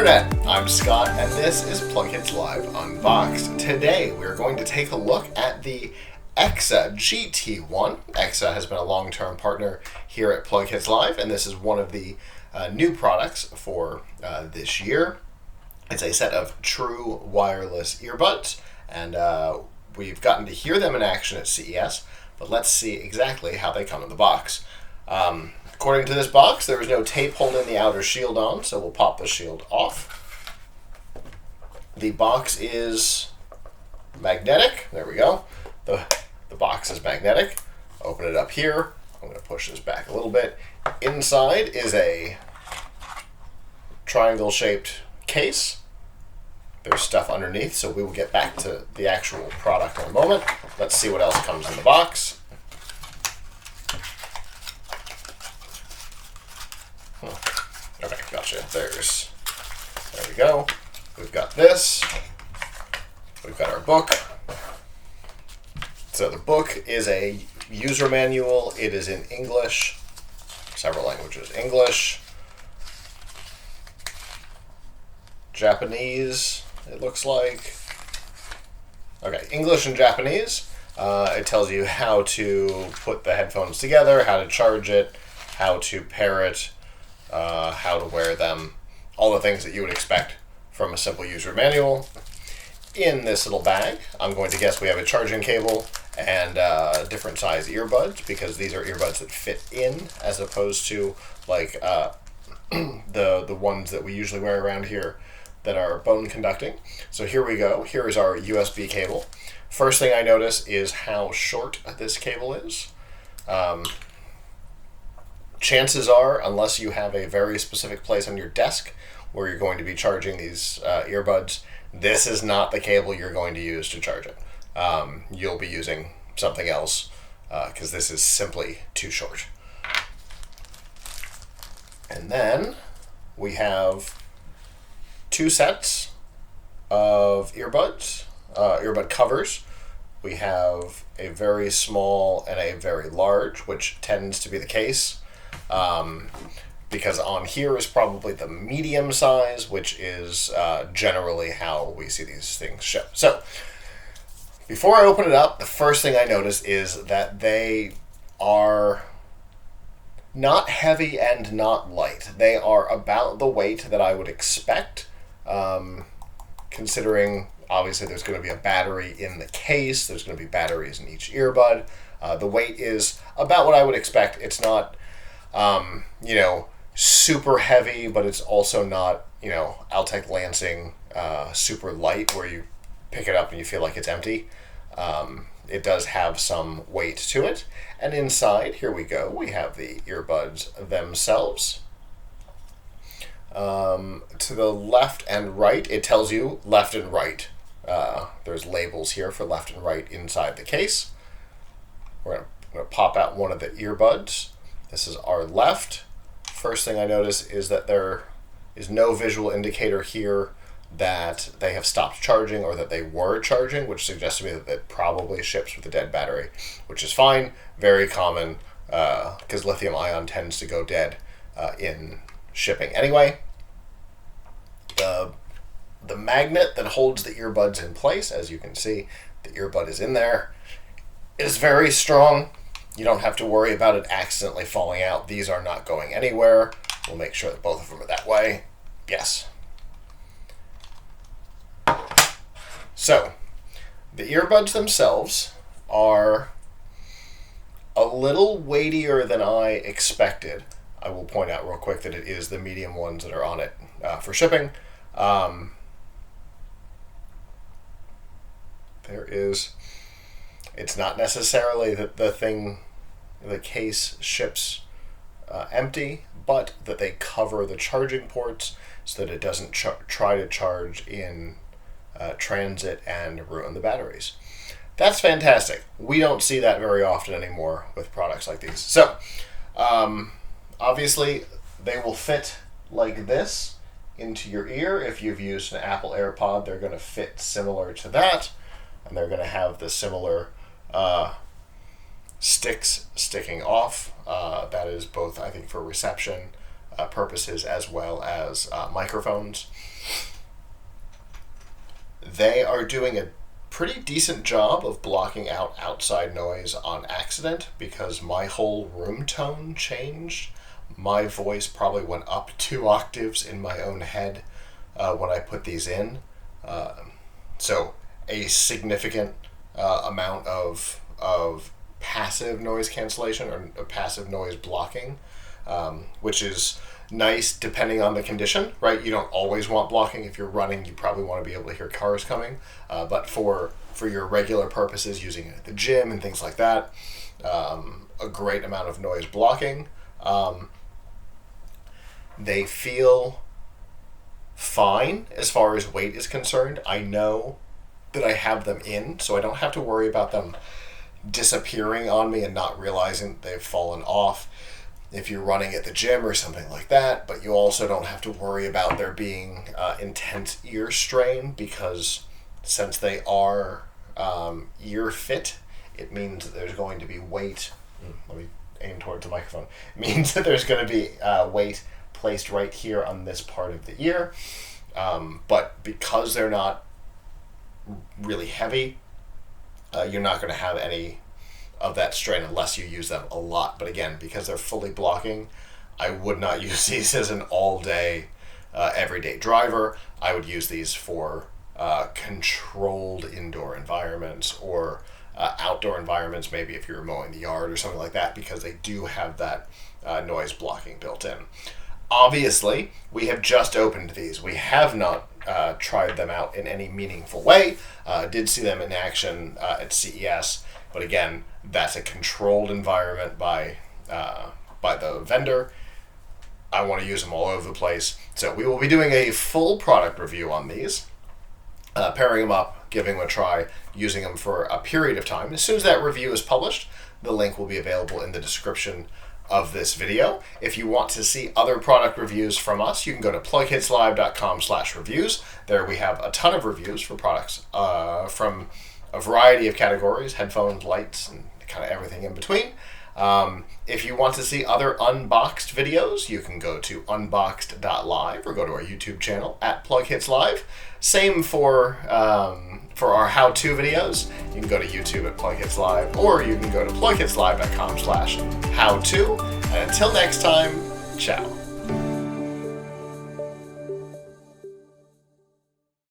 Internet, I'm Scott, and this is PLUGHITZ Live Unboxed. Today, we're going to take a look at the Eksa GT1. Eksa has been a long-term partner here at PLUGHITZ Live, and this is one of the new products for this year. It's a set of true wireless earbuds, and we've gotten to hear them in action at CES, but let's see exactly how they come in the box. According to this box, there is no tape holding the outer shield on, so we'll pop the shield off. The box is magnetic. There we go. The box is magnetic. Open it up here. I'm going to push this back a little bit. Inside is a triangle-shaped case. There's stuff underneath, so we will get back to the actual product in a moment. Let's see what else comes in the box. Okay, gotcha. There we go. We've got this. We've got our book. So the book is a user manual. It is in English, several languages. English, Japanese, it looks like. Okay, English and Japanese. It tells you how to put the headphones together, how to charge it, how to pair it, how to wear them, all the things that you would expect from a simple user manual. In this little bag, I'm going to guess we have a charging cable and different size earbuds, because these are earbuds that fit in as opposed to like the ones that we usually wear around here that are bone conducting. So here we go. Here is our USB cable. First thing I notice is how short this cable is. Chances are, unless you have a very specific place on your desk where you're going to be charging these earbuds, this is not the cable you're going to use to charge it. You'll be using something else because this is simply too short. And then we have two sets of earbuds, earbud covers. We have a very small and a very large, which tends to be the case. Because on here is probably the medium size, which is generally how we see these things shipped. So before I open it up, the first thing I notice is that they are not heavy and not light. They are about the weight that I would expect, considering obviously there's going to be a battery in the case, there's going to be batteries in each earbud. The weight is about what I would expect. It's not super heavy, but it's also not, Altec Lansing super light where you pick it up and you feel like it's empty. It does have some weight to it. And inside, here we go, we have the earbuds themselves. To the left and right, it tells you left and right. There's labels here for left and right inside the case. We're going to pop out one of the earbuds. This is our left. First thing I notice is that there is no visual indicator here that they have stopped charging or that they were charging, which suggests to me that it probably ships with a dead battery, which is fine, very common, because lithium ion tends to go dead in shipping anyway. The magnet that holds the earbuds in place, as you can see, the earbud is in there, is very strong. You don't have to worry about it accidentally falling out. These are not going anywhere. We'll make sure that both of them are that way. Yes. So, the earbuds themselves are a little weightier than I expected. I will point out real quick that it is the medium ones that are on it for shipping. It's not necessarily that the case ships empty, but that they cover the charging ports so that it doesn't try to charge in transit and ruin the batteries. That's fantastic. We don't see that very often anymore with products like these. So, obviously, they will fit like this into your ear. If you've used an Apple AirPod, they're going to fit similar to that, and they're going to have the similar sticks sticking off. That is both, I think, for reception purposes as well as microphones. They are doing a pretty decent job of blocking out outside noise on accident because my whole room tone changed. My voice probably went up 2 octaves in my own head when I put these in. So a significant amount of passive noise cancellation or passive noise blocking, which is nice depending on the condition, right? You don't always want blocking. If you're running, you probably want to be able to hear cars coming. But for your regular purposes, using it at the gym and things like that, a great amount of noise blocking. They feel fine as far as weight is concerned. I know that I have them in, so I don't have to worry about them disappearing on me and not realizing they've fallen off if you're running at the gym or something like that. But you also don't have to worry about there being intense ear strain, because since they are ear fit, it means that there's going to be weight. Let me aim towards the microphone. It means that there's going to be weight placed right here on this part of the ear. But because they're not really heavy, you're not going to have any of that strain unless you use them a lot. But again, because they're fully blocking, I would not use these as an all-day, everyday driver. I would use these for controlled indoor environments or outdoor environments, maybe if you're mowing the yard or something like that, because they do have that noise blocking built in. Obviously, we have just opened these. We have not tried them out in any meaningful way. Did see them in action at CES, but again, that's a controlled environment by the vendor. I want to use them all over the place. So we will be doing a full product review on these, pairing them up, giving them a try, using them for a period of time. As soon as that review is published, the link will be available in the description of this video. If you want to see other product reviews from us, you can go to PLUGHITZLive.com/reviews. There we have a ton of reviews for products from a variety of categories: headphones, lights, and kind of everything in between. If you want to see other unboxed videos, you can go to unboxed.live or go to our YouTube channel at PLUGHITZ Live. Same for our how-to videos. You can go to YouTube at PLUGHITZ Live, or you can go to PLUGHITZLive.com/how-to. And until next time, ciao.